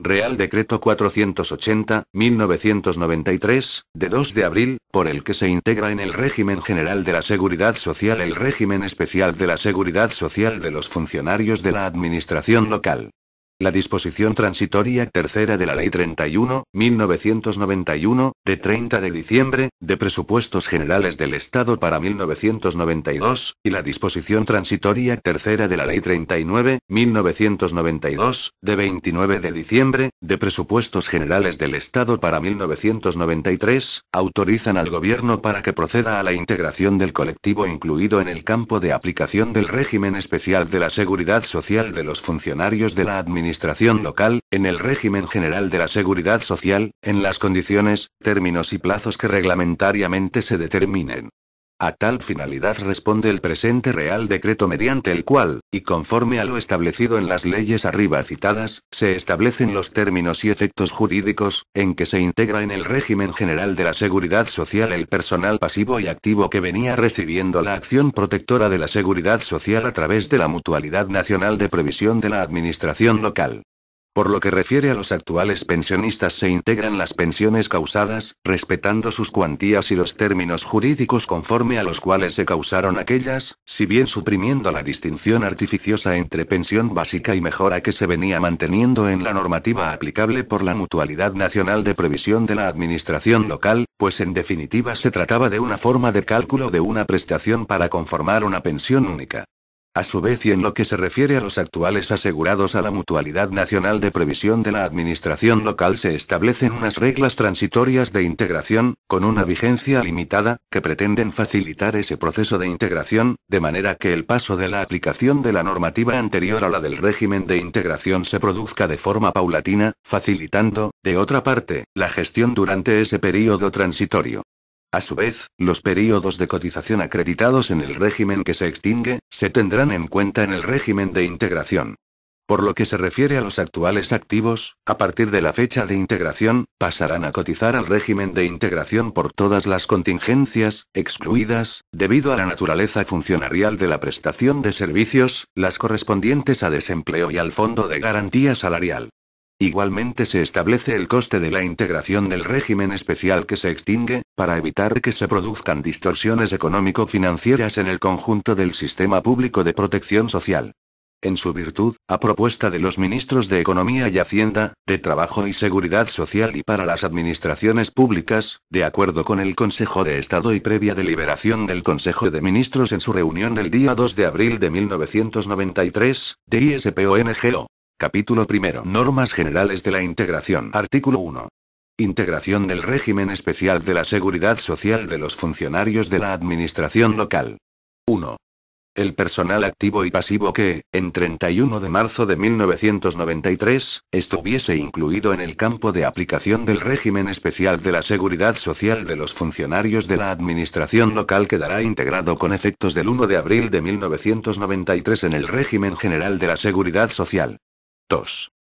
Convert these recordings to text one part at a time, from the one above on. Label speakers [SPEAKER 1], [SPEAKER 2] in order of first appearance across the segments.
[SPEAKER 1] Real Decreto 480-1993, de 2 de abril, por el que se integra en el régimen general de la Seguridad Social el régimen especial de la Seguridad Social de los funcionarios de la Administración local. La disposición transitoria tercera de la Ley 31, 1991, de 30 de diciembre, de Presupuestos Generales del Estado para 1992, y la disposición transitoria tercera de la Ley 39, 1992, de 29 de diciembre, de Presupuestos Generales del Estado para 1993, autorizan al Gobierno para que proceda a la integración del colectivo incluido en el campo de aplicación del régimen especial de la Seguridad Social de los funcionarios de la Administración local, en el régimen general de la Seguridad Social, en las condiciones, términos y plazos que reglamentariamente se determinen. A tal finalidad responde el presente Real Decreto mediante el cual, y conforme a lo establecido en las leyes arriba citadas, se establecen los términos y efectos jurídicos, en que se integra en el régimen general de la Seguridad Social el personal pasivo y activo que venía recibiendo la acción protectora de la Seguridad Social a través de la Mutualidad Nacional de Previsión de la Administración local. Por lo que refiere a los actuales pensionistas se integran las pensiones causadas, respetando sus cuantías y los términos jurídicos conforme a los cuales se causaron aquellas, si bien suprimiendo la distinción artificiosa entre pensión básica y mejora que se venía manteniendo en la normativa aplicable por la Mutualidad Nacional de Previsión de la Administración local, pues en definitiva se trataba de una forma de cálculo de una prestación para conformar una pensión única. A su vez y en lo que se refiere a los actuales asegurados a la Mutualidad Nacional de Previsión de la Administración local se establecen unas reglas transitorias de integración, con una vigencia limitada, que pretenden facilitar ese proceso de integración, de manera que el paso de la aplicación de la normativa anterior a la del régimen de integración se produzca de forma paulatina, facilitando, de otra parte, la gestión durante ese período transitorio. A su vez, los períodos de cotización acreditados en el régimen que se extingue, se tendrán en cuenta en el régimen de integración. Por lo que se refiere a los actuales activos, a partir de la fecha de integración, pasarán a cotizar al régimen de integración por todas las contingencias, excluidas, debido a la naturaleza funcionarial de la prestación de servicios, las correspondientes a desempleo y al Fondo de Garantía Salarial. Igualmente se establece el coste de la integración del régimen especial que se extingue, para evitar que se produzcan distorsiones económico-financieras en el conjunto del sistema público de protección social. En su virtud, a propuesta de los ministros de Economía y Hacienda, de Trabajo y Seguridad Social y para las administraciones públicas, de acuerdo con el Consejo de Estado y previa deliberación del Consejo de Ministros en su reunión del día 2 de abril de 1993, de ISPONGO. Capítulo primero. Normas generales de la integración. Artículo 1. Integración del régimen especial de la Seguridad Social de los funcionarios de la Administración local. 1. El personal activo y pasivo que, en 31 de marzo de 1993, estuviese incluido en el campo de aplicación del régimen especial de la Seguridad Social de los funcionarios de la Administración local quedará integrado con efectos del 1 de abril de 1993 en el régimen general de la Seguridad Social. 2.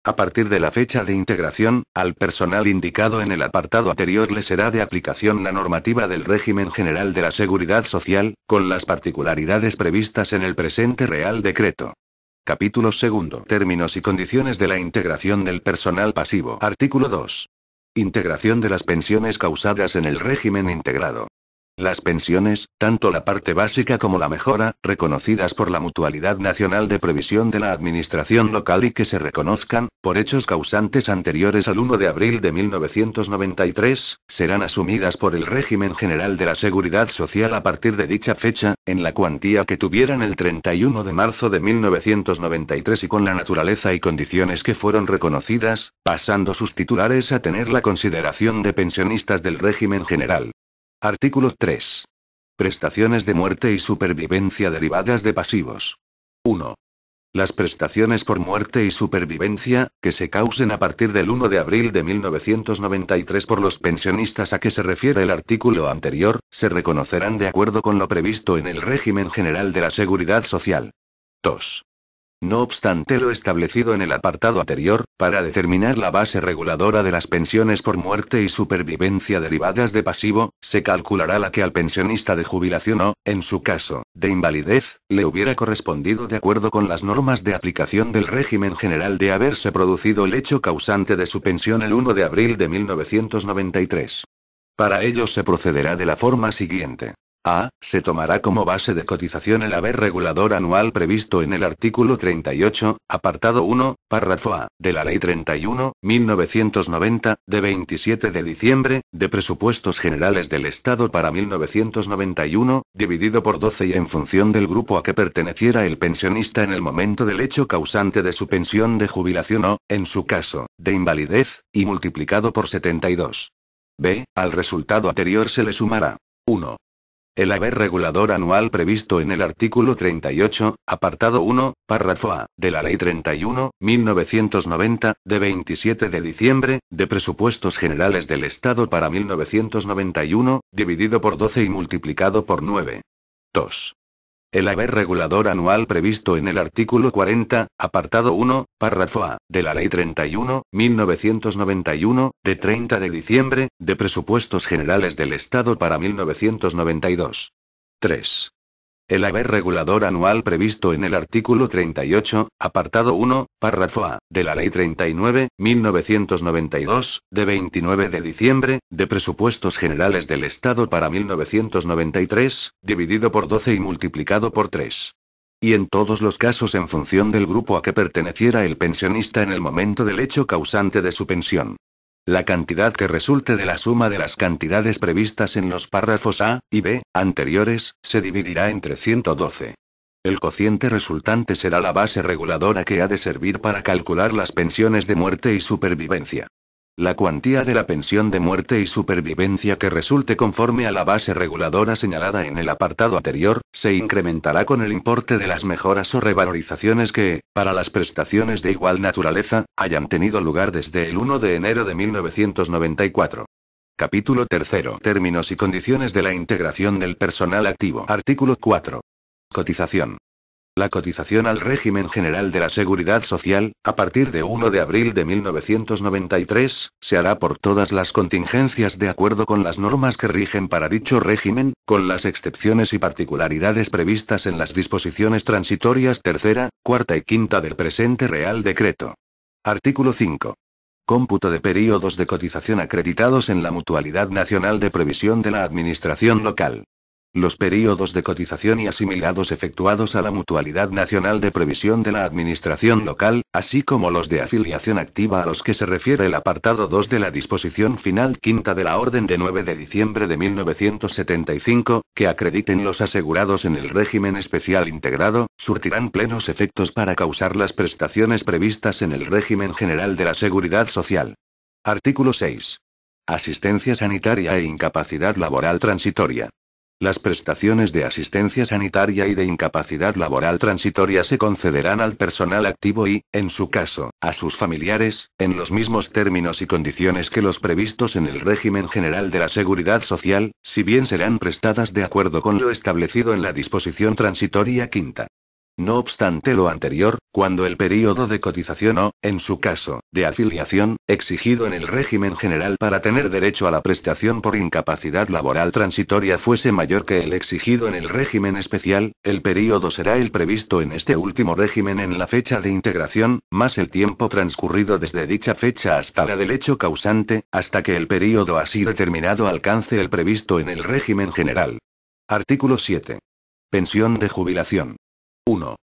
[SPEAKER 1] A partir de la fecha de integración, al personal indicado en el apartado anterior le será de aplicación la normativa del régimen general de la Seguridad Social, con las particularidades previstas en el presente Real Decreto. Capítulo segundo. Términos y condiciones de la integración del personal pasivo. Artículo 2. Integración de las pensiones causadas en el régimen integrado. Las pensiones, tanto la parte básica como la mejora, reconocidas por la Mutualidad Nacional de Previsión de la Administración local y que se reconozcan, por hechos causantes anteriores al 1 de abril de 1993, serán asumidas por el régimen general de la Seguridad Social a partir de dicha fecha, en la cuantía que tuvieran el 31 de marzo de 1993 y con la naturaleza y condiciones que fueron reconocidas, pasando sus titulares a tener la consideración de pensionistas del régimen general. Artículo 3. Prestaciones de muerte y supervivencia derivadas de pasivos. 1. Las prestaciones por muerte y supervivencia, que se causen a partir del 1 de abril de 1993 por los pensionistas a que se refiere el artículo anterior, se reconocerán de acuerdo con lo previsto en el régimen general de la Seguridad Social. 2. No obstante lo establecido en el apartado anterior, para determinar la base reguladora de las pensiones por muerte y supervivencia derivadas de pasivo, se calculará la que al pensionista de jubilación o, en su caso, de invalidez, le hubiera correspondido de acuerdo con las normas de aplicación del régimen general de haberse producido el hecho causante de su pensión el 1 de abril de 1993. Para ello se procederá de la forma siguiente. A. Se tomará como base de cotización el haber regulador anual previsto en el artículo 38, apartado 1, párrafo A, de la Ley 31/1990, de 27 de diciembre, de Presupuestos Generales del Estado para 1991, dividido por 12 y en función del grupo a que perteneciera el pensionista en el momento del hecho causante de su pensión de jubilación o, en su caso, de invalidez, y multiplicado por 72. B. Al resultado anterior se le sumará 1. El haber regulador anual previsto en el artículo 38, apartado 1, párrafo A, de la Ley 31/1990, de 27 de diciembre, de Presupuestos Generales del Estado para 1991, dividido por 12 y multiplicado por 9. 2. El haber regulador anual previsto en el artículo 40, apartado 1, párrafo A, de la Ley 31/1991, de 30 de diciembre, de Presupuestos Generales del Estado para 1992. 3. El haber regulador anual previsto en el artículo 38, apartado 1, párrafo A, de la Ley 39/1992, de 29 de diciembre, de Presupuestos Generales del Estado para 1993, dividido por 12 y multiplicado por 3. Y en todos los casos en función del grupo a que perteneciera el pensionista en el momento del hecho causante de su pensión. La cantidad que resulte de la suma de las cantidades previstas en los párrafos A y B anteriores, se dividirá entre 112. El cociente resultante será la base reguladora que ha de servir para calcular las pensiones de muerte y supervivencia. La cuantía de la pensión de muerte y supervivencia que resulte conforme a la base reguladora señalada en el apartado anterior, se incrementará con el importe de las mejoras o revalorizaciones que, para las prestaciones de igual naturaleza, hayan tenido lugar desde el 1 de enero de 1994. Capítulo 3. Términos y condiciones de la integración del personal activo. Artículo 4. Cotización. La cotización al régimen general de la Seguridad Social, a partir de 1 de abril de 1993, se hará por todas las contingencias de acuerdo con las normas que rigen para dicho régimen, con las excepciones y particularidades previstas en las disposiciones transitorias tercera, cuarta y quinta del presente Real Decreto. Artículo 5. Cómputo de períodos de cotización acreditados en la Mutualidad Nacional de Previsión de la Administración Local. Los períodos de cotización y asimilados efectuados a la Mutualidad Nacional de Previsión de la Administración Local, así como los de afiliación activa a los que se refiere el apartado 2 de la disposición final quinta de la Orden de 9 de diciembre de 1975, que acrediten los asegurados en el régimen especial integrado, surtirán plenos efectos para causar las prestaciones previstas en el régimen general de la Seguridad Social. Artículo 6. Asistencia sanitaria e incapacidad laboral transitoria. Las prestaciones de asistencia sanitaria y de incapacidad laboral transitoria se concederán al personal activo y, en su caso, a sus familiares, en los mismos términos y condiciones que los previstos en el régimen general de la Seguridad Social, si bien serán prestadas de acuerdo con lo establecido en la disposición transitoria quinta. No obstante lo anterior, cuando el período de cotización o, en su caso, de afiliación, exigido en el régimen general para tener derecho a la prestación por incapacidad laboral transitoria fuese mayor que el exigido en el régimen especial, el período será el previsto en este último régimen en la fecha de integración, más el tiempo transcurrido desde dicha fecha hasta la del hecho causante, hasta que el período así determinado alcance el previsto en el régimen general. Artículo 7. Pensión de jubilación. 1.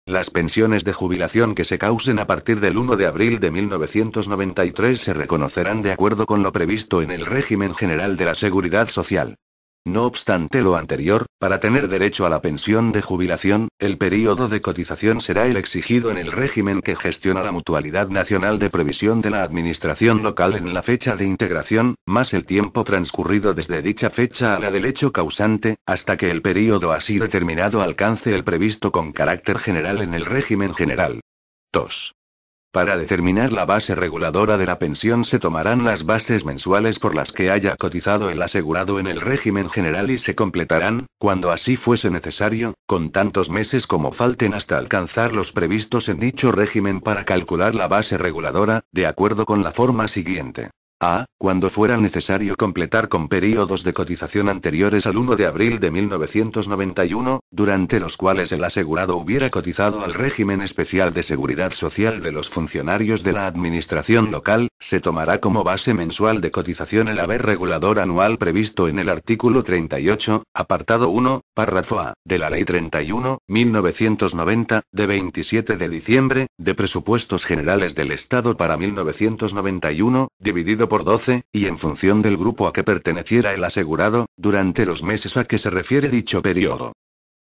[SPEAKER 1] Las pensiones de jubilación que se causen a partir del 1 de abril de 1993 se reconocerán de acuerdo con lo previsto en el régimen general de la Seguridad Social. No obstante lo anterior, para tener derecho a la pensión de jubilación, el período de cotización será el exigido en el régimen que gestiona la Mutualidad Nacional de Previsión de la Administración Local en la fecha de integración, más el tiempo transcurrido desde dicha fecha a la del hecho causante, hasta que el período así determinado alcance el previsto con carácter general en el régimen general. 2. Para determinar la base reguladora de la pensión se tomarán las bases mensuales por las que haya cotizado el asegurado en el régimen general y se completarán, cuando así fuese necesario, con tantos meses como falten hasta alcanzar los previstos en dicho régimen para calcular la base reguladora, de acuerdo con la forma siguiente. A. Cuando fuera necesario completar con períodos de cotización anteriores al 1 de abril de 1991, durante los cuales el asegurado hubiera cotizado al régimen especial de seguridad social de los funcionarios de la administración local, se tomará como base mensual de cotización el haber regulador anual previsto en el artículo 38, apartado 1, párrafo A, de la Ley 31/1990, de 27 de diciembre, de Presupuestos Generales del Estado para 1991, dividido por 12, y en función del grupo a que perteneciera el asegurado, durante los meses a que se refiere dicho periodo.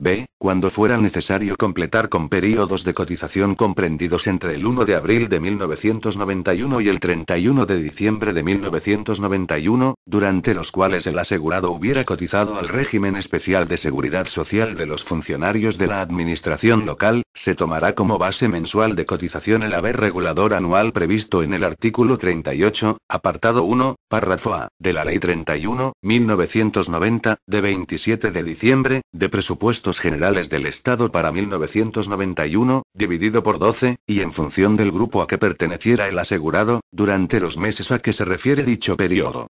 [SPEAKER 1] B. Cuando fuera necesario completar con períodos de cotización comprendidos entre el 1 de abril de 1991 y el 31 de diciembre de 1991, durante los cuales el asegurado hubiera cotizado al régimen especial de seguridad social de los funcionarios de la administración local, se tomará como base mensual de cotización el haber regulador anual previsto en el artículo 38, apartado 1, párrafo A, de la Ley 31/1990, de 27 de diciembre, de Presupuestos Generales del Estado para 1991, dividido por 12, y en función del grupo a que perteneciera el asegurado, durante los meses a que se refiere dicho periodo.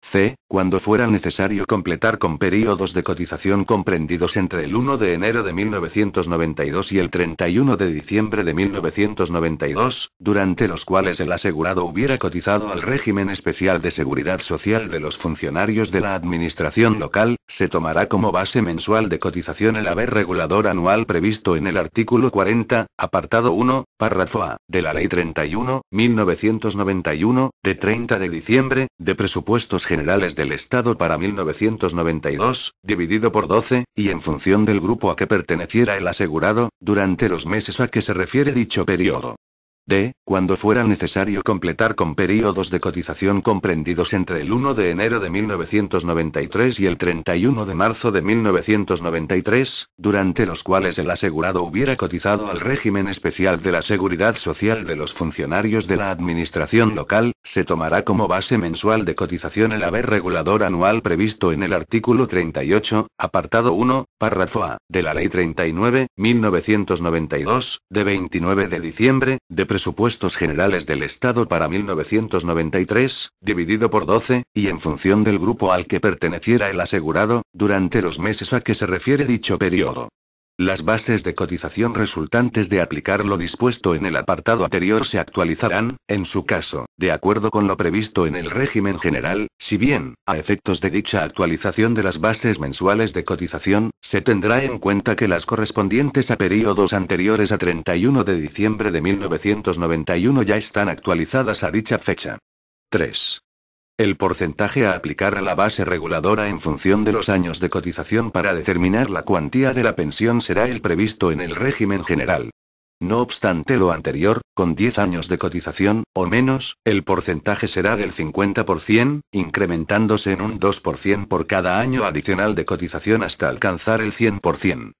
[SPEAKER 1] C. Cuando fuera necesario completar con períodos de cotización comprendidos entre el 1 de enero de 1992 y el 31 de diciembre de 1992, durante los cuales el asegurado hubiera cotizado al régimen especial de seguridad social de los funcionarios de la administración local, se tomará como base mensual de cotización el haber regulador anual previsto en el artículo 40, apartado 1, párrafo A, de la Ley 31/1991, de 30 de diciembre, de Presupuestos Generales del Estado para 1992, dividido por 12, y en función del grupo a que perteneciera el asegurado, durante los meses a que se refiere dicho periodo. D. Cuando fuera necesario completar con períodos de cotización comprendidos entre el 1 de enero de 1993 y el 31 de marzo de 1993, durante los cuales el asegurado hubiera cotizado al régimen especial de la seguridad social de los funcionarios de la administración local, se tomará como base mensual de cotización el haber regulador anual previsto en el artículo 38, apartado 1, párrafo A, de la Ley 39/1992, de 29 de diciembre, de Presupuestos Generales del Estado para 1993, dividido por 12, y en función del grupo al que perteneciera el asegurado, durante los meses a que se refiere dicho periodo. Las bases de cotización resultantes de aplicar lo dispuesto en el apartado anterior se actualizarán, en su caso, de acuerdo con lo previsto en el régimen general, si bien, a efectos de dicha actualización de las bases mensuales de cotización, se tendrá en cuenta que las correspondientes a períodos anteriores a 31 de diciembre de 1991 ya están actualizadas a dicha fecha. 3. El porcentaje a aplicar a la base reguladora en función de los años de cotización para determinar la cuantía de la pensión será el previsto en el régimen general. No obstante lo anterior, con 10 años de cotización, o menos, el porcentaje será del 50%, incrementándose en un 2% por cada año adicional de cotización hasta alcanzar el 100%.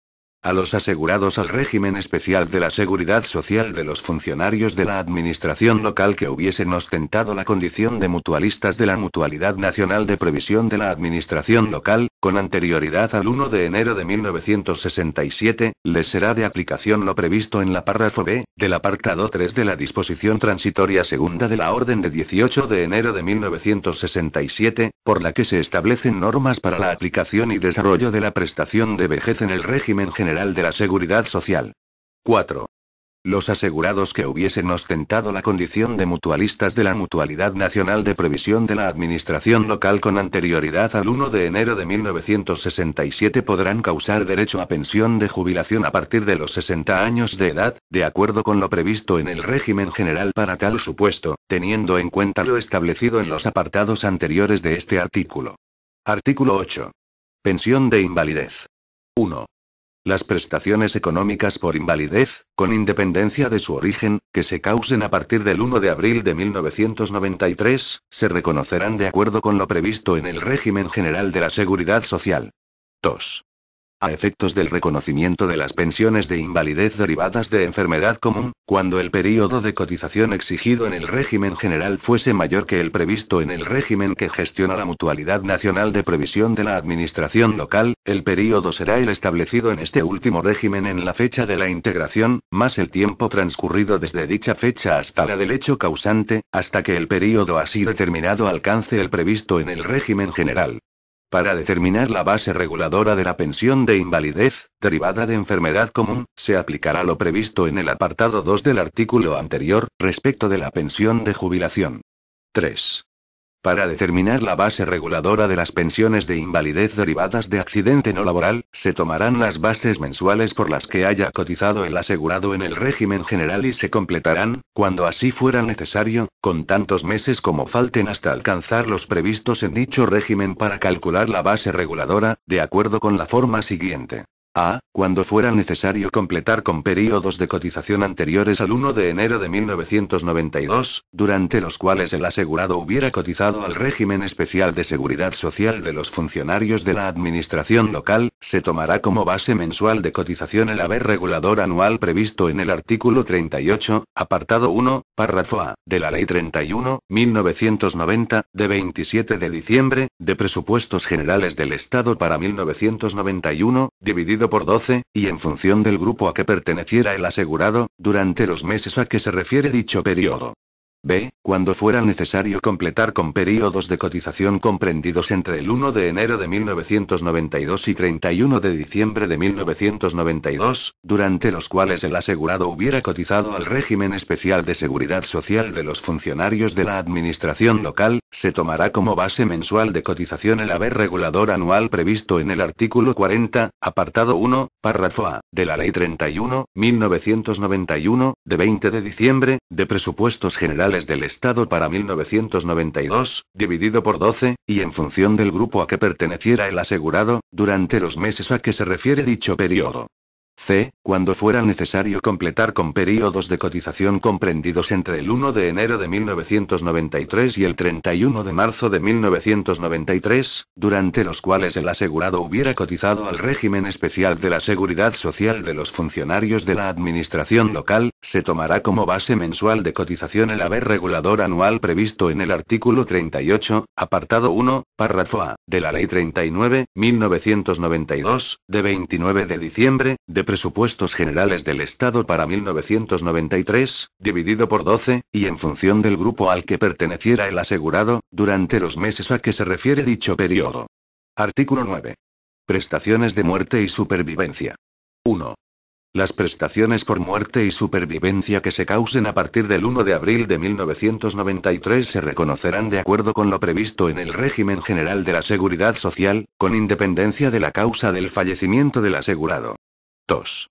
[SPEAKER 1] A los asegurados al régimen especial de la seguridad social de los funcionarios de la administración local que hubiesen ostentado la condición de mutualistas de la Mutualidad Nacional de Previsión de la Administración Local, con anterioridad al 1 de enero de 1967, les será de aplicación lo previsto en la párrafo B, del apartado 3 de la disposición transitoria segunda de la Orden de 18 de enero de 1967, por la que se establecen normas para la aplicación y desarrollo de la prestación de vejez en el régimen general de la Seguridad Social. 4. Los asegurados que hubiesen ostentado la condición de mutualistas de la Mutualidad Nacional de Previsión de la Administración Local con anterioridad al 1 de enero de 1967 podrán causar derecho a pensión de jubilación a partir de los 60 años de edad, de acuerdo con lo previsto en el régimen general para tal supuesto, teniendo en cuenta lo establecido en los apartados anteriores de este artículo. Artículo 8. Pensión de invalidez. 1. Las prestaciones económicas por invalidez, con independencia de su origen, que se causen a partir del 1 de abril de 1993, se reconocerán de acuerdo con lo previsto en el régimen general de la Seguridad Social. 2. A efectos del reconocimiento de las pensiones de invalidez derivadas de enfermedad común, cuando el período de cotización exigido en el régimen general fuese mayor que el previsto en el régimen que gestiona la Mutualidad Nacional de Previsión de la Administración Local, el período será el establecido en este último régimen en la fecha de la integración, más el tiempo transcurrido desde dicha fecha hasta la del hecho causante, hasta que el período así determinado alcance el previsto en el régimen general. Para determinar la base reguladora de la pensión de invalidez, derivada de enfermedad común, se aplicará lo previsto en el apartado 2 del artículo anterior, respecto de la pensión de jubilación. 3. Para determinar la base reguladora de las pensiones de invalidez derivadas de accidente no laboral, se tomarán las bases mensuales por las que haya cotizado el asegurado en el régimen general y se completarán, cuando así fuera necesario, con tantos meses como falten hasta alcanzar los previstos en dicho régimen para calcular la base reguladora, de acuerdo con la forma siguiente. A. Cuando fuera necesario completar con períodos de cotización anteriores al 1 de enero de 1992, durante los cuales el asegurado hubiera cotizado al régimen especial de seguridad social de los funcionarios de la administración local, se tomará como base mensual de cotización el haber regulador anual previsto en el artículo 38, apartado 1, párrafo A, de la Ley 31/1990, de 27 de diciembre, de Presupuestos Generales del Estado para 1991, dividido por 12, y en función del grupo a que perteneciera el asegurado, durante los meses a que se refiere dicho periodo. B. Cuando fuera necesario completar con períodos de cotización comprendidos entre el 1 de enero de 1992 y 31 de diciembre de 1992, durante los cuales el asegurado hubiera cotizado al régimen especial de seguridad social de los funcionarios de la administración local, se tomará como base mensual de cotización el haber regulador anual previsto en el artículo 40, apartado 1, párrafo A, de la Ley 31/1991, de 20 de diciembre, de Presupuestos Generales del Estado para 1992, dividido por 12, y en función del grupo a que perteneciera el asegurado, durante los meses a que se refiere dicho periodo. C. Cuando fuera necesario completar con períodos de cotización comprendidos entre el 1 de enero de 1993 y el 31 de marzo de 1993, durante los cuales el asegurado hubiera cotizado al régimen especial de la seguridad social de los funcionarios de la administración local, se tomará como base mensual de cotización el haber regulador anual previsto en el artículo 38, apartado 1, párrafo A, de la Ley 39/1992, de 29 de diciembre, de Presupuestos Generales del Estado para 1993, dividido por 12, y en función del grupo al que perteneciera el asegurado, durante los meses a que se refiere dicho periodo. Artículo 9. Prestaciones de muerte y supervivencia. 1. Las prestaciones por muerte y supervivencia que se causen a partir del 1 de abril de 1993 se reconocerán de acuerdo con lo previsto en el régimen general de la Seguridad Social, con independencia de la causa del fallecimiento del asegurado. 2.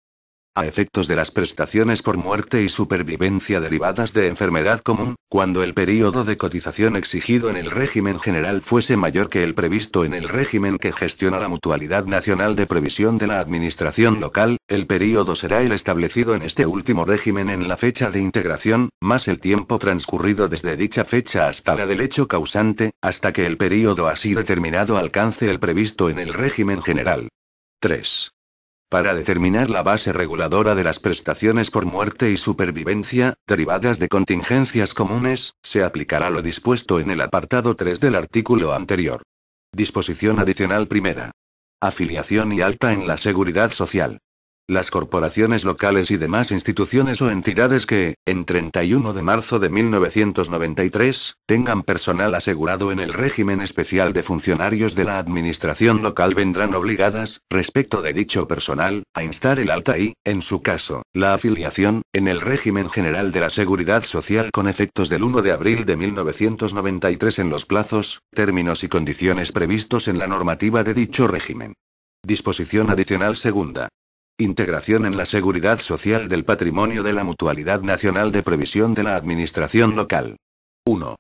[SPEAKER 1] A efectos de las prestaciones por muerte y supervivencia derivadas de enfermedad común, cuando el período de cotización exigido en el régimen general fuese mayor que el previsto en el régimen que gestiona la Mutualidad Nacional de Previsión de la Administración Local, el período será el establecido en este último régimen en la fecha de integración, más el tiempo transcurrido desde dicha fecha hasta la del hecho causante, hasta que el período así determinado alcance el previsto en el régimen general. 3. Para determinar la base reguladora de las prestaciones por muerte y supervivencia, derivadas de contingencias comunes, se aplicará lo dispuesto en el apartado 3 del artículo anterior. Disposición adicional primera. Afiliación y alta en la Seguridad Social. Las corporaciones locales y demás instituciones o entidades que, en 31 de marzo de 1993, tengan personal asegurado en el régimen especial de funcionarios de la administración local vendrán obligadas, respecto de dicho personal, a instar el alta y, en su caso, la afiliación, en el régimen general de la Seguridad Social con efectos del 1 de abril de 1993 en los plazos, términos y condiciones previstos en la normativa de dicho régimen. Disposición adicional segunda. Integración en la seguridad social del patrimonio de la Mutualidad Nacional de Previsión de la Administración Local. 1.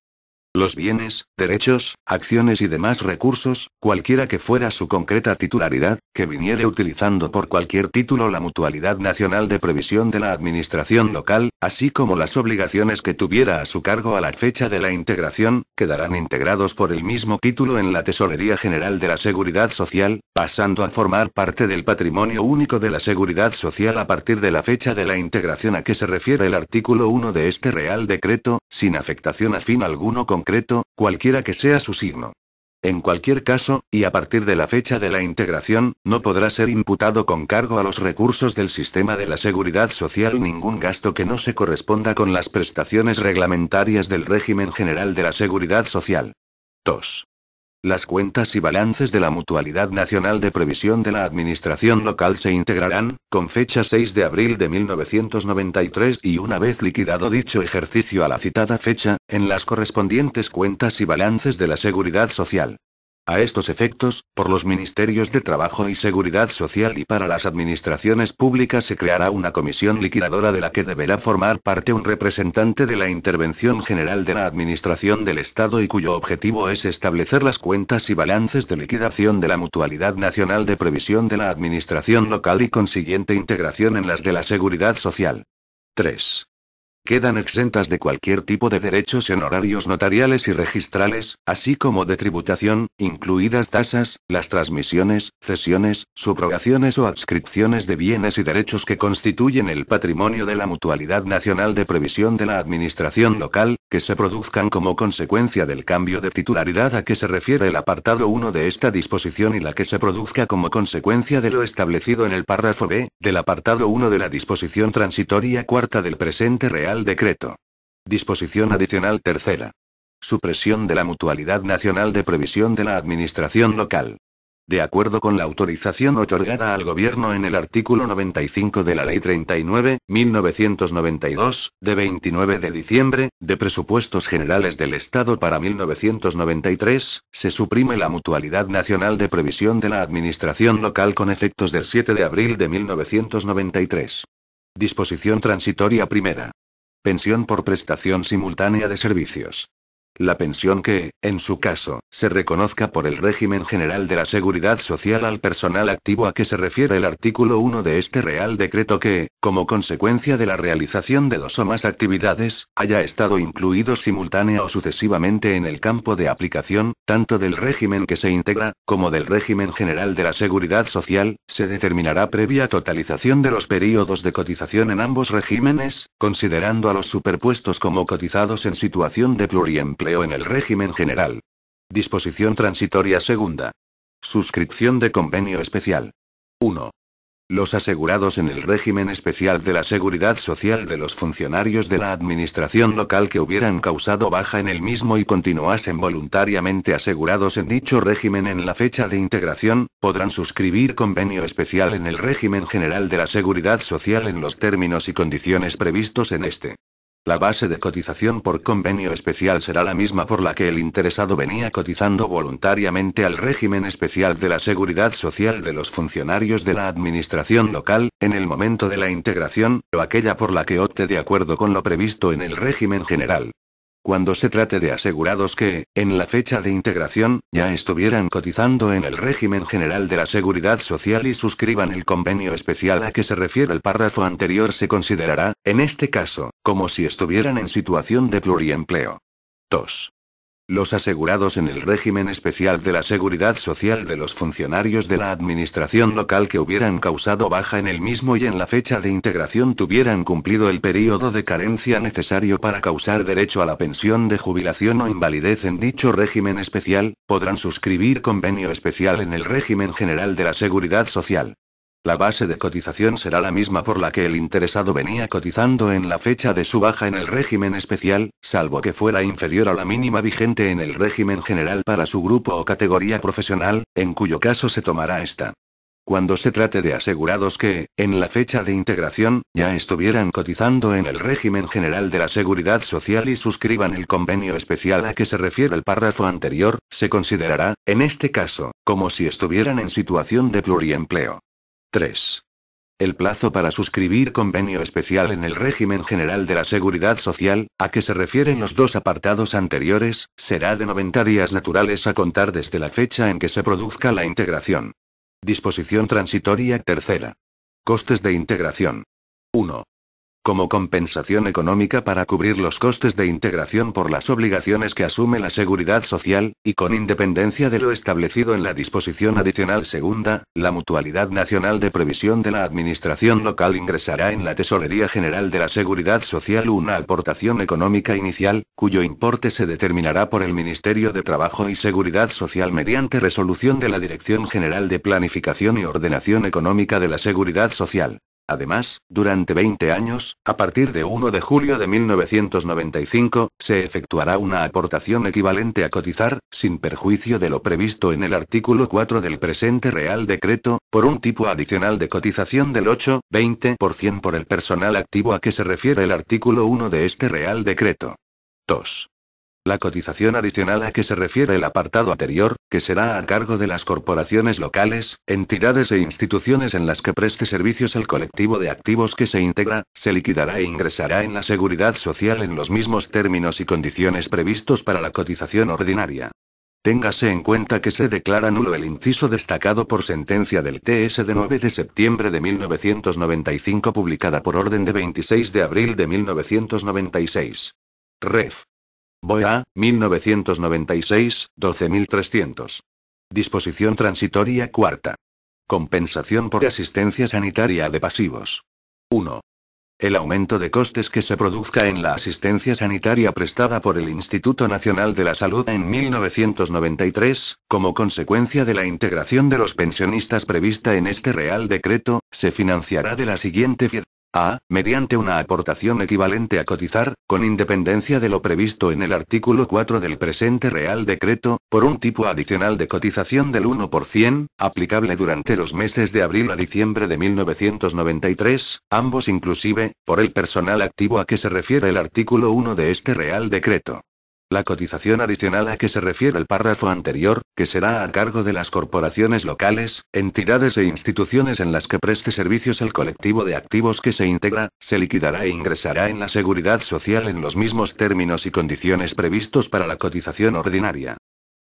[SPEAKER 1] Los bienes, derechos, acciones y demás recursos, cualquiera que fuera su concreta titularidad, que viniere utilizando por cualquier título la Mutualidad Nacional de Previsión de la Administración Local, así como las obligaciones que tuviera a su cargo a la fecha de la integración, quedarán integrados por el mismo título en la Tesorería General de la Seguridad Social, pasando a formar parte del patrimonio único de la Seguridad Social a partir de la fecha de la integración a que se refiere el artículo 1 de este Real Decreto, sin afectación a fin alguno concreto, cualquiera que sea su signo. En cualquier caso, y a partir de la fecha de la integración, no podrá ser imputado con cargo a los recursos del sistema de la seguridad social ningún gasto que no se corresponda con las prestaciones reglamentarias del régimen general de la seguridad social. 2. Las cuentas y balances de la Mutualidad Nacional de Previsión de la Administración Local se integrarán, con fecha 6 de abril de 1993 y una vez liquidado dicho ejercicio a la citada fecha, en las correspondientes cuentas y balances de la Seguridad Social. A estos efectos, por los Ministerios de Trabajo y Seguridad Social y para las administraciones públicas se creará una comisión liquidadora de la que deberá formar parte un representante de la Intervención General de la Administración del Estado y cuyo objetivo es establecer las cuentas y balances de liquidación de la Mutualidad Nacional de Previsión de la Administración Local y consiguiente integración en las de la Seguridad Social. 3. Quedan exentas de cualquier tipo de derechos y honorarios notariales y registrales, así como de tributación, incluidas tasas, las transmisiones, cesiones, subrogaciones o adscripciones de bienes y derechos que constituyen el patrimonio de la Mutualidad Nacional de Previsión de la Administración Local, que se produzcan como consecuencia del cambio de titularidad a que se refiere el apartado 1 de esta disposición y la que se produzca como consecuencia de lo establecido en el párrafo B, del apartado 1 de la disposición transitoria cuarta del presente Real Decreto. Disposición adicional tercera. Supresión de la Mutualidad Nacional de Previsión de la Administración Local. De acuerdo con la autorización otorgada al Gobierno en el artículo 95 de la Ley 39.1992, de 29 de diciembre, de Presupuestos Generales del Estado para 1993, se suprime la Mutualidad Nacional de Previsión de la Administración Local con efectos del 7 de abril de 1993. Disposición transitoria primera. Pensión por prestación simultánea de servicios. La pensión que, en su caso, se reconozca por el régimen general de la seguridad social al personal activo a que se refiere el artículo 1 de este Real Decreto que, como consecuencia de la realización de dos o más actividades, haya estado incluido simultánea o sucesivamente en el campo de aplicación, tanto del régimen que se integra, como del régimen general de la seguridad social, se determinará previa totalización de los períodos de cotización en ambos regímenes, considerando a los superpuestos como cotizados en situación de pluriempleo en el régimen general. Disposición transitoria segunda. Suscripción de convenio especial. 1. Los asegurados en el régimen especial de la seguridad social de los funcionarios de la administración local que hubieran causado baja en el mismo y continuasen voluntariamente asegurados en dicho régimen en la fecha de integración, podrán suscribir convenio especial en el régimen general de la seguridad social en los términos y condiciones previstos en este. La base de cotización por convenio especial será la misma por la que el interesado venía cotizando voluntariamente al régimen especial de la seguridad social de los funcionarios de la administración local, en el momento de la integración, o aquella por la que opte de acuerdo con lo previsto en el régimen general. Cuando se trate de asegurados que, en la fecha de integración, ya estuvieran cotizando en el régimen general de la seguridad social y suscriban el convenio especial a que se refiere el párrafo anterior, se considerará, en este caso, como si estuvieran en situación de pluriempleo. 2. Los asegurados en el régimen especial de la seguridad social de los funcionarios de la administración local que hubieran causado baja en el mismo y en la fecha de integración tuvieran cumplido el período de carencia necesario para causar derecho a la pensión de jubilación o invalidez en dicho régimen especial, podrán suscribir convenio especial en el régimen general de la seguridad social. La base de cotización será la misma por la que el interesado venía cotizando en la fecha de su baja en el régimen especial, salvo que fuera inferior a la mínima vigente en el régimen general para su grupo o categoría profesional, en cuyo caso se tomará esta. Cuando se trate de asegurados que, en la fecha de integración, ya estuvieran cotizando en el régimen general de la seguridad social y suscriban el convenio especial a que se refiere el párrafo anterior, se considerará, en este caso, como si estuvieran en situación de pluriempleo. 3. El plazo para suscribir convenio especial en el régimen general de la Seguridad Social, a que se refieren los dos apartados anteriores, será de 90 días naturales a contar desde la fecha en que se produzca la integración. Disposición transitoria tercera. Costes de integración. 1. Como compensación económica para cubrir los costes de integración por las obligaciones que asume la Seguridad Social, y con independencia de lo establecido en la disposición adicional segunda, la Mutualidad Nacional de Previsión de la Administración Local ingresará en la Tesorería General de la Seguridad Social una aportación económica inicial, cuyo importe se determinará por el Ministerio de Trabajo y Seguridad Social mediante resolución de la Dirección General de Planificación y Ordenación Económica de la Seguridad Social. Además, durante 20 años, a partir de 1 de julio de 1995, se efectuará una aportación equivalente a cotizar, sin perjuicio de lo previsto en el artículo 4 del presente Real Decreto, por un tipo adicional de cotización del 8,20% por el personal activo a que se refiere el artículo 1 de este Real Decreto. 2. La cotización adicional a que se refiere el apartado anterior, que será a cargo de las corporaciones locales, entidades e instituciones en las que preste servicios el colectivo de activos que se integra, se liquidará e ingresará en la Seguridad Social en los mismos términos y condiciones previstos para la cotización ordinaria. Téngase en cuenta que se declara nulo el inciso destacado por sentencia del TS de 9 de septiembre de 1995 publicada por orden de 26 de abril de 1996. Ref. BOEA, 1996, 12.300. Disposición transitoria cuarta. Compensación por asistencia sanitaria de pasivos. 1. El aumento de costes que se produzca en la asistencia sanitaria prestada por el Instituto Nacional de la Salud en 1993, como consecuencia de la integración de los pensionistas prevista en este Real Decreto, se financiará de la siguiente forma. A. Mediante una aportación equivalente a cotizar, con independencia de lo previsto en el artículo 4 del presente Real Decreto, por un tipo adicional de cotización del 1%, aplicable durante los meses de abril a diciembre de 1993, ambos inclusive, por el personal activo a que se refiere el artículo 1 de este Real Decreto. La cotización adicional a que se refiere el párrafo anterior, que será a cargo de las corporaciones locales, entidades e instituciones en las que preste servicios el colectivo de activos que se integra, se liquidará e ingresará en la Seguridad Social en los mismos términos y condiciones previstos para la cotización ordinaria.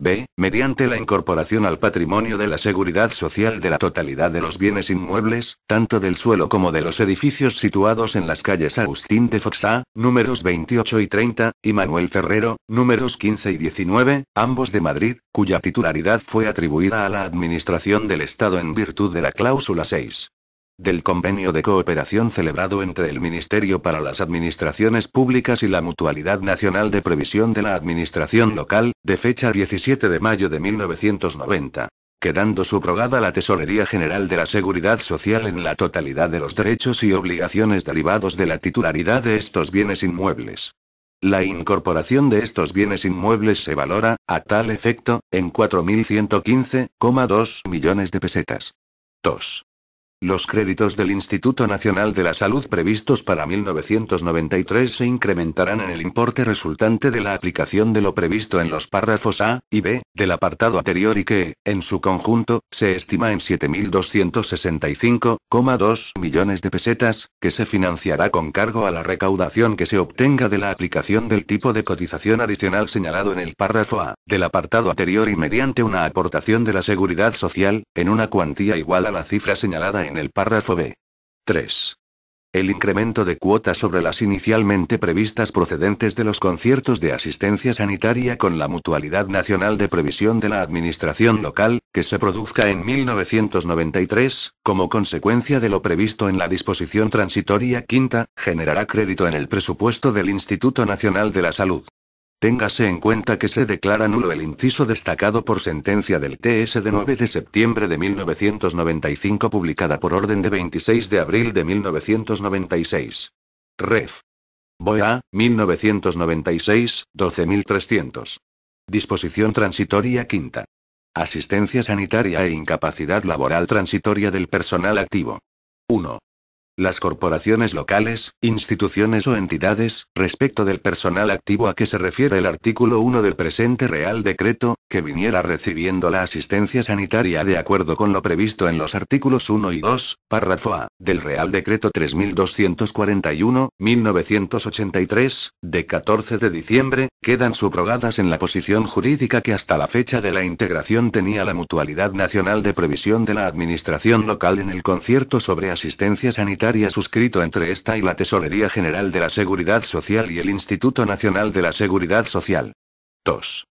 [SPEAKER 1] B. Mediante la incorporación al patrimonio de la Seguridad Social de la totalidad de los bienes inmuebles, tanto del suelo como de los edificios situados en las calles Agustín de Foxá, números 28 y 30, y Manuel Ferrero, números 15 y 19, ambos de Madrid, cuya titularidad fue atribuida a la Administración del Estado en virtud de la cláusula 6. Del convenio de cooperación celebrado entre el Ministerio para las Administraciones Públicas y la Mutualidad Nacional de Previsión de la Administración Local, de fecha 17 de mayo de 1990. Quedando subrogada la Tesorería General de la Seguridad Social en la totalidad de los derechos y obligaciones derivados de la titularidad de estos bienes inmuebles. La incorporación de estos bienes inmuebles se valora, a tal efecto, en 4.115,2 millones de pesetas. 2. Los créditos del Instituto Nacional de la Salud previstos para 1993 se incrementarán en el importe resultante de la aplicación de lo previsto en los párrafos A y B del apartado anterior y que, en su conjunto, se estima en 7.265,2 millones de pesetas, que se financiará con cargo a la recaudación que se obtenga de la aplicación del tipo de cotización adicional señalado en el párrafo A del apartado anterior y mediante una aportación de la Seguridad Social, en una cuantía igual a la cifra señalada en el párrafo B. 3. El incremento de cuotas sobre las inicialmente previstas procedentes de los conciertos de asistencia sanitaria con la Mutualidad Nacional de Previsión de la Administración Local, que se produzca en 1993, como consecuencia de lo previsto en la disposición transitoria quinta, generará crédito en el presupuesto del Instituto Nacional de la Salud. Téngase en cuenta que se declara nulo el inciso destacado por sentencia del TS de 9 de septiembre de 1995 publicada por orden de 26 de abril de 1996. Ref. BOEA, 1996, 12.300. Disposición transitoria quinta. Asistencia sanitaria e incapacidad laboral transitoria del personal activo. 1. Las corporaciones locales, instituciones o entidades, respecto del personal activo a que se refiere el artículo 1 del presente Real Decreto, que viniera recibiendo la asistencia sanitaria de acuerdo con lo previsto en los artículos 1 y 2, párrafo A, del Real Decreto 3241/1983, de 14 de diciembre, quedan subrogadas en la posición jurídica que hasta la fecha de la integración tenía la Mutualidad Nacional de Previsión de la Administración Local en el concierto sobre asistencia sanitaria suscrito entre esta y la Tesorería General de la Seguridad Social y el Instituto Nacional de la Seguridad Social. 2.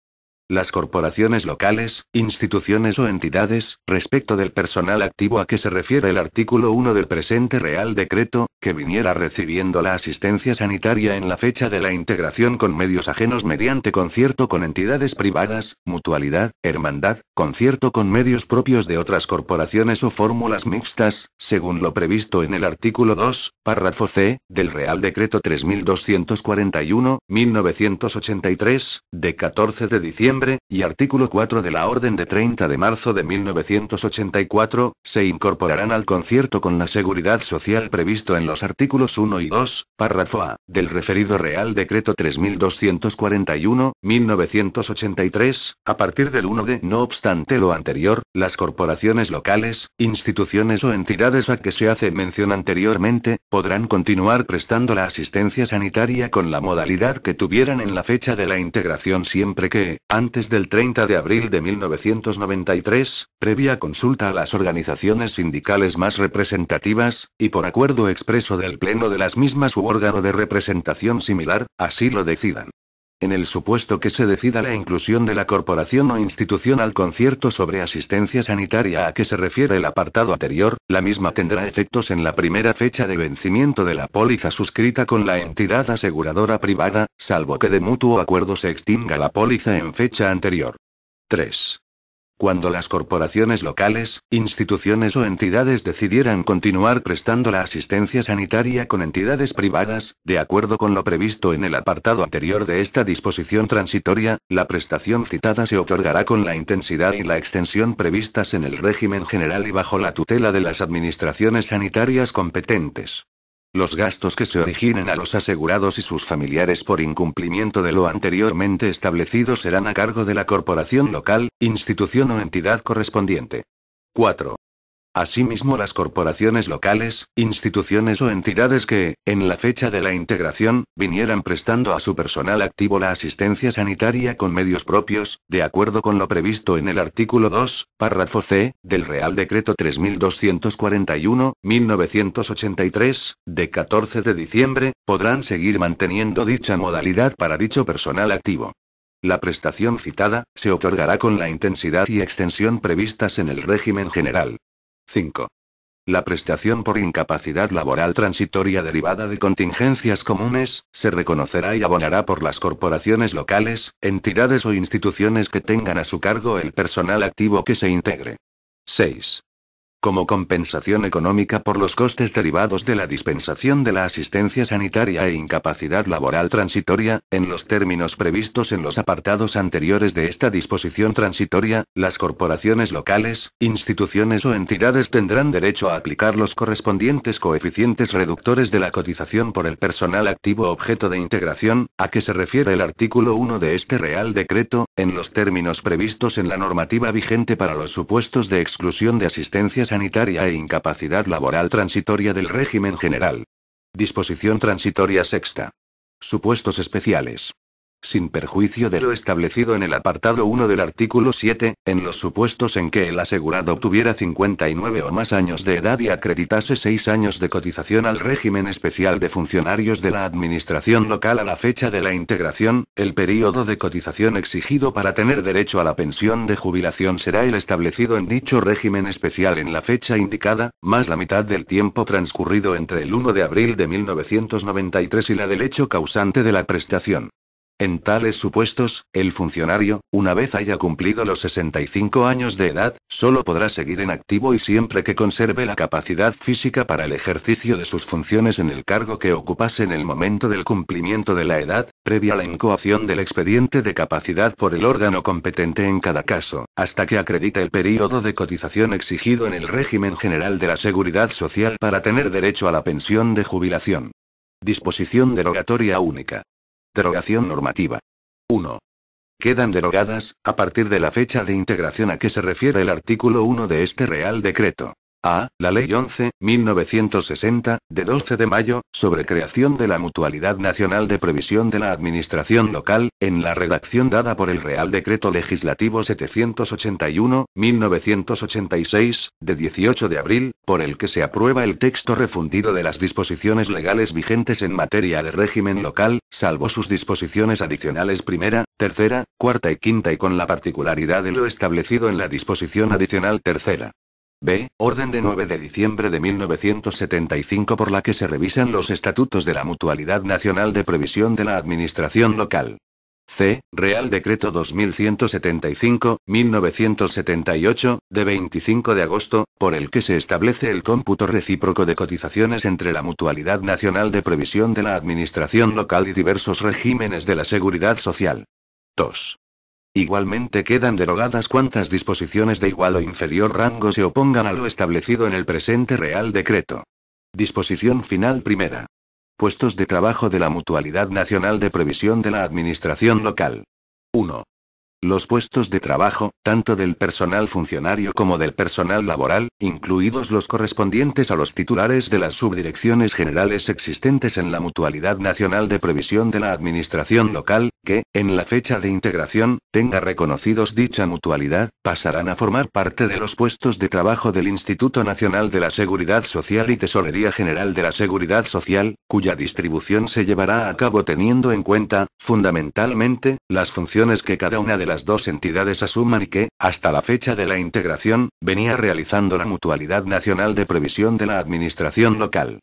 [SPEAKER 1] Las corporaciones locales, instituciones o entidades, respecto del personal activo a que se refiere el artículo 1 del presente Real Decreto, que viniera recibiendo la asistencia sanitaria en la fecha de la integración con medios ajenos mediante concierto con entidades privadas, mutualidad, hermandad, concierto con medios propios de otras corporaciones o fórmulas mixtas, según lo previsto en el artículo 2, párrafo C, del Real Decreto 3241/1983, de 14 de diciembre, y artículo 4 de la Orden de 30 de marzo de 1984, se incorporarán al concierto con la seguridad social previsto en los artículos 1 y 2, párrafo A, del referido Real Decreto 3241/1983, a partir del 1 de. No obstante lo anterior, las corporaciones locales, instituciones o entidades a que se hace mención anteriormente, podrán continuar prestando la asistencia sanitaria con la modalidad que tuvieran en la fecha de la integración siempre que, antes del 30 de abril de 1993, previa consulta a las organizaciones sindicales más representativas, y por acuerdo expreso del Pleno de las mismas u órgano de representación similar, así lo decidan. En el supuesto que se decida la inclusión de la corporación o institución al concierto sobre asistencia sanitaria a que se refiere el apartado anterior, la misma tendrá efectos en la primera fecha de vencimiento de la póliza suscrita con la entidad aseguradora privada, salvo que de mutuo acuerdo se extinga la póliza en fecha anterior. 3. Cuando las corporaciones locales, instituciones o entidades decidieran continuar prestando la asistencia sanitaria con entidades privadas, de acuerdo con lo previsto en el apartado anterior de esta disposición transitoria, la prestación citada se otorgará con la intensidad y la extensión previstas en el régimen general y bajo la tutela de las administraciones sanitarias competentes. Los gastos que se originen a los asegurados y sus familiares por incumplimiento de lo anteriormente establecido serán a cargo de la corporación local, institución o entidad correspondiente. 4. Asimismo, las corporaciones locales, instituciones o entidades que, en la fecha de la integración, vinieran prestando a su personal activo la asistencia sanitaria con medios propios, de acuerdo con lo previsto en el artículo 2, párrafo C, del Real Decreto 3241/1983, de 14 de diciembre, podrán seguir manteniendo dicha modalidad para dicho personal activo. La prestación citada, se otorgará con la intensidad y extensión previstas en el régimen general. 5. La prestación por incapacidad laboral transitoria derivada de contingencias comunes, se reconocerá y abonará por las corporaciones locales, entidades o instituciones que tengan a su cargo el personal activo que se integre. 6. Como compensación económica por los costes derivados de la dispensación de la asistencia sanitaria e incapacidad laboral transitoria, en los términos previstos en los apartados anteriores de esta disposición transitoria, las corporaciones locales, instituciones o entidades tendrán derecho a aplicar los correspondientes coeficientes reductores de la cotización por el personal activo objeto de integración, a que se refiere el artículo 1 de este Real Decreto, en los términos previstos en la normativa vigente para los supuestos de exclusión de asistencia sanitaria e incapacidad laboral transitoria del régimen general. Disposición transitoria sexta. Supuestos especiales. Sin perjuicio de lo establecido en el apartado 1 del artículo 7, en los supuestos en que el asegurado obtuviera 59 o más años de edad y acreditase 6 años de cotización al régimen especial de funcionarios de la administración local a la fecha de la integración, el período de cotización exigido para tener derecho a la pensión de jubilación será el establecido en dicho régimen especial en la fecha indicada, más la mitad del tiempo transcurrido entre el 1 de abril de 1993 y la del hecho causante de la prestación. En tales supuestos, el funcionario, una vez haya cumplido los 65 años de edad, solo podrá seguir en activo y siempre que conserve la capacidad física para el ejercicio de sus funciones en el cargo que ocupase en el momento del cumplimiento de la edad, previa la incoación del expediente de capacidad por el órgano competente en cada caso, hasta que acredite el período de cotización exigido en el régimen general de la Seguridad Social para tener derecho a la pensión de jubilación. Disposición derogatoria única. Derogación normativa. 1. Quedan derogadas, a partir de la fecha de integración a que se refiere el artículo 1 de este Real Decreto. A. La Ley 11.1960, de 12 de mayo, sobre creación de la Mutualidad Nacional de Previsión de la Administración Local, en la redacción dada por el Real Decreto Legislativo 781-1986, de 18 de abril, por el que se aprueba el texto refundido de las disposiciones legales vigentes en materia de régimen local, salvo sus disposiciones adicionales primera, tercera, cuarta y quinta y con la particularidad de lo establecido en la disposición adicional tercera. B. Orden de 9 de diciembre de 1975 por la que se revisan los estatutos de la Mutualidad Nacional de Previsión de la Administración Local. C. Real Decreto 2175-1978, de 25 de agosto, por el que se establece el cómputo recíproco de cotizaciones entre la Mutualidad Nacional de Previsión de la Administración Local y diversos regímenes de la Seguridad Social. 2. Igualmente quedan derogadas cuantas disposiciones de igual o inferior rango se opongan a lo establecido en el presente Real Decreto. Disposición final primera. Puestos de trabajo de la Mutualidad Nacional de Previsión de la Administración Local. 1. Los puestos de trabajo, tanto del personal funcionario como del personal laboral, incluidos los correspondientes a los titulares de las subdirecciones generales existentes en la Mutualidad Nacional de Previsión de la Administración Local, que, en la fecha de integración, tenga reconocidos dicha mutualidad, pasarán a formar parte de los puestos de trabajo del Instituto Nacional de la Seguridad Social y Tesorería General de la Seguridad Social, cuya distribución se llevará a cabo teniendo en cuenta, fundamentalmente, las funciones que cada una de las dos entidades asuman y que, hasta la fecha de la integración, venía realizando la Mutualidad Nacional de Previsión de la Administración Local.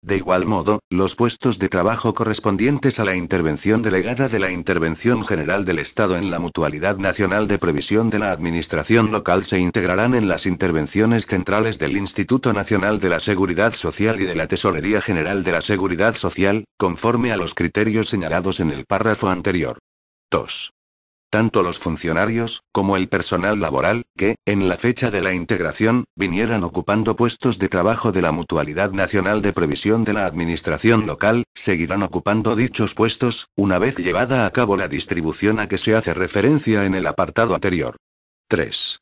[SPEAKER 1] De igual modo, los puestos de trabajo correspondientes a la intervención delegada de la Intervención General del Estado en la Mutualidad Nacional de Previsión de la Administración Local se integrarán en las intervenciones centrales del Instituto Nacional de la Seguridad Social y de la Tesorería General de la Seguridad Social, conforme a los criterios señalados en el párrafo anterior. 2. Tanto los funcionarios, como el personal laboral, que, en la fecha de la integración, vinieran ocupando puestos de trabajo de la Mutualidad Nacional de Previsión de la Administración Local, seguirán ocupando dichos puestos, una vez llevada a cabo la distribución a que se hace referencia en el apartado anterior. 3.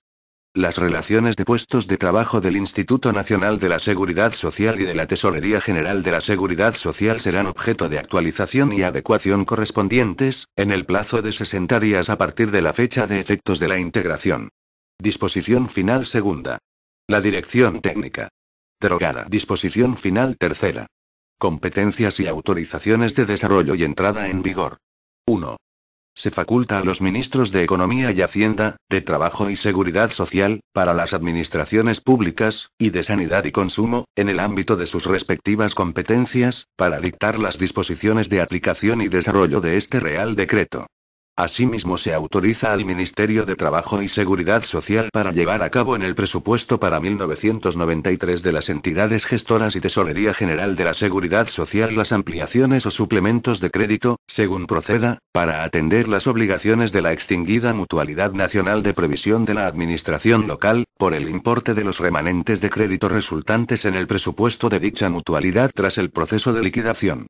[SPEAKER 1] Las relaciones de puestos de trabajo del Instituto Nacional de la Seguridad Social y de la Tesorería General de la Seguridad Social serán objeto de actualización y adecuación correspondientes, en el plazo de 60 días a partir de la fecha de efectos de la integración. Disposición final segunda. La Dirección Técnica. Derogada. Disposición final tercera. Competencias y autorizaciones de desarrollo y entrada en vigor. 1. Se faculta a los ministros de Economía y Hacienda, de Trabajo y Seguridad Social, para las administraciones públicas, y de Sanidad y Consumo, en el ámbito de sus respectivas competencias, para dictar las disposiciones de aplicación y desarrollo de este Real Decreto. Asimismo se autoriza al Ministerio de Trabajo y Seguridad Social para llevar a cabo en el presupuesto para 1993 de las entidades gestoras y Tesorería General de la Seguridad Social las ampliaciones o suplementos de crédito, según proceda, para atender las obligaciones de la extinguida Mutualidad Nacional de Previsión de la Administración Local, por el importe de los remanentes de crédito resultantes en el presupuesto de dicha mutualidad tras el proceso de liquidación.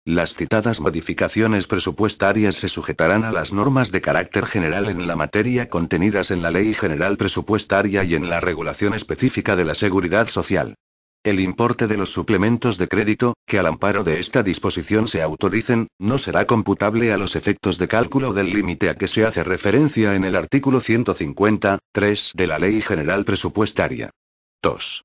[SPEAKER 1] Las citadas modificaciones presupuestarias se sujetarán a las normas de carácter general en la materia contenidas en la Ley General Presupuestaria y en la regulación específica de la Seguridad Social. El importe de los suplementos de crédito, que al amparo de esta disposición se autoricen, no será computable a los efectos de cálculo del límite a que se hace referencia en el artículo 150.3 de la Ley General Presupuestaria. 2.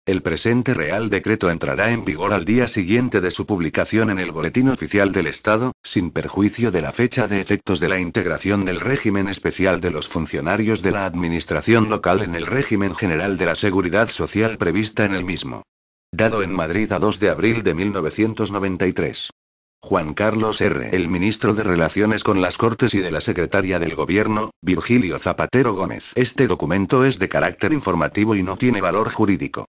[SPEAKER 1] El presente Real Decreto entrará en vigor al día siguiente de su publicación en el Boletín Oficial del Estado, sin perjuicio de la fecha de efectos de la integración del régimen especial de los funcionarios de la Administración Local en el régimen general de la Seguridad Social prevista en el mismo. Dado en Madrid a 2 de abril de 1993. Juan Carlos R. El ministro de Relaciones con las Cortes y de la secretaria del Gobierno, Virgilio Zapatero Gómez. Este documento es de carácter informativo y no tiene valor jurídico.